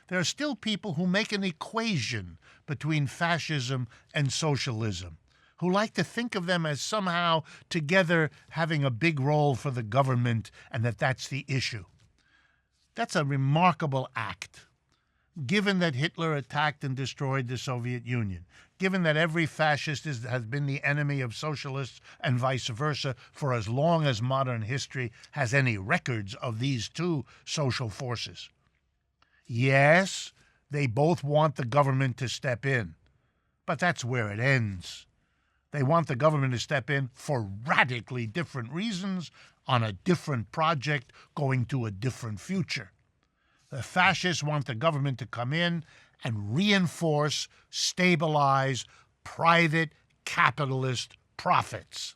there are still people who make an equation between fascism and socialism, who like to think of them as somehow together having a big role for the government and that's the issue. That's a remarkable act, given that Hitler attacked and destroyed the Soviet Union, given that every fascist has been the enemy of socialists and vice versa for as long as modern history has any records of these two social forces. Yes, they both want the government to step in, but that's where it ends. They want the government to step in for radically different reasons on a different project going to a different future. The fascists want the government to come in and reinforce, stabilize private capitalist profits.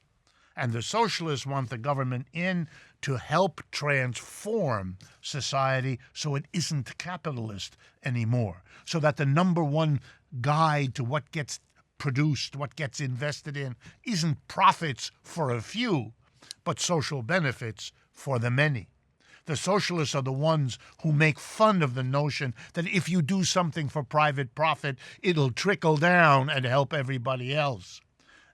And the socialists want the government in to help transform society so it isn't capitalist anymore, so that the number one guide to what gets produced, what gets invested in, isn't profits for a few, but social benefits for the many. The socialists are the ones who make fun of the notion that if you do something for private profit, it'll trickle down and help everybody else.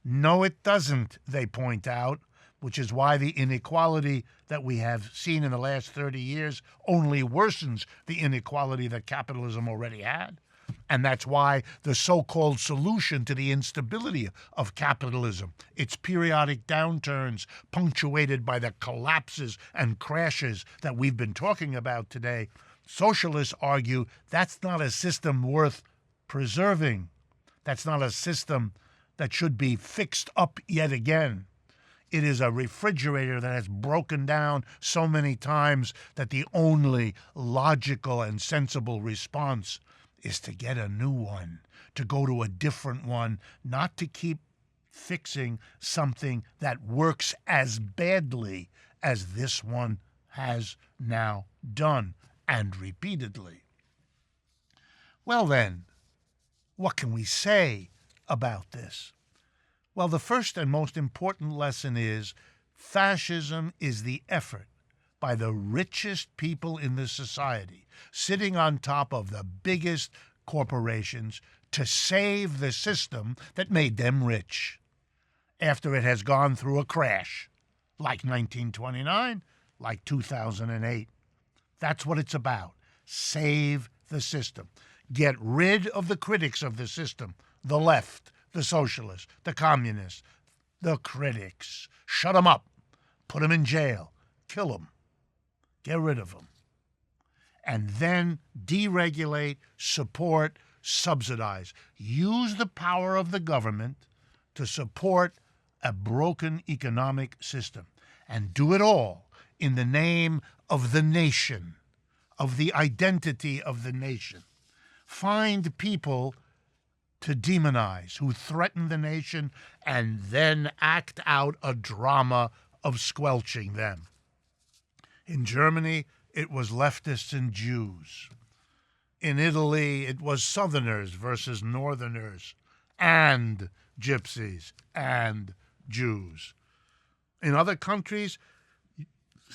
No, it doesn't, they point out, which is why the inequality that we have seen in the last 30 years only worsens the inequality that capitalism already had. And that's why the so-called solution to the instability of capitalism, its periodic downturns punctuated by the collapses and crashes that we've been talking about today, socialists argue that's not a system worth preserving. That's not a system that should be fixed up yet again. It is a refrigerator that has broken down so many times that the only logical and sensible response is to get a new one, to go to a different one, not to keep fixing something that works as badly as this one has now done, and repeatedly. Well then, what can we say about this? Well, the first and most important lesson is fascism is the effort by the richest people in the society, sitting on top of the biggest corporations, to save the system that made them rich after it has gone through a crash, like 1929, like 2008. That's what it's about. Save the system. Get rid of the critics of the system, the left, the socialists, the communists, the critics. Shut them up. Put them in jail. Kill them. Get rid of them. And then deregulate, support, subsidize. Use the power of the government to support a broken economic system. And do it all in the name of the nation, of the identity of the nation. Find people to demonize who threaten the nation and then act out a drama of squelching them. In Germany, it was leftists and Jews. In Italy, it was Southerners versus Northerners and Gypsies and Jews. In other countries,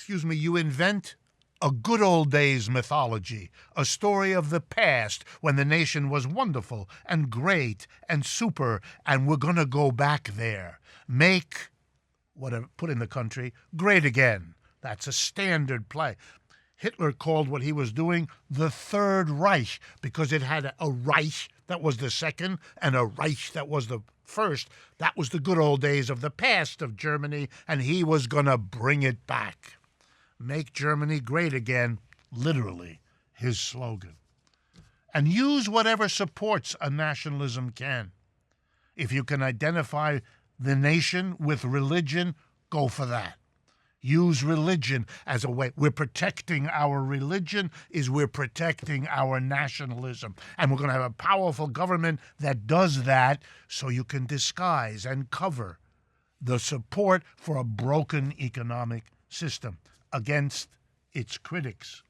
you invent a good old days mythology, a story of the past when the nation was wonderful and great and super, and we're going to go back there. Make put in the country great again. That's a standard play. Hitler called what he was doing the Third Reich because it had a Reich that was the second and a Reich that was the first. That was the good old days of the past of Germany, and he was going to bring it back. Make Germany great again, literally, his slogan. And use whatever supports a nationalism can. If you can identify the nation with religion, go for that. Use religion as a way. We're protecting our religion is we're protecting our nationalism. And we're going to have a powerful government that does that so you can disguise and cover the support for a broken economic system against its critics.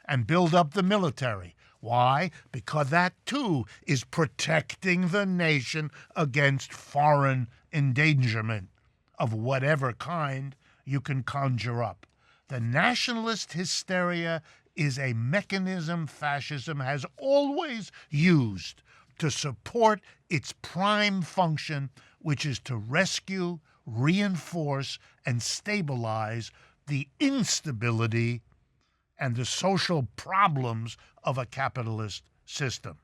And build up the military. Why? Because that, too, is protecting the nation against foreign endangerment of whatever kind you can conjure up. The nationalist hysteria is a mechanism fascism has always used to support its prime function, which is to rescue, reinforce, and stabilize the instability and the social problems of a capitalist system.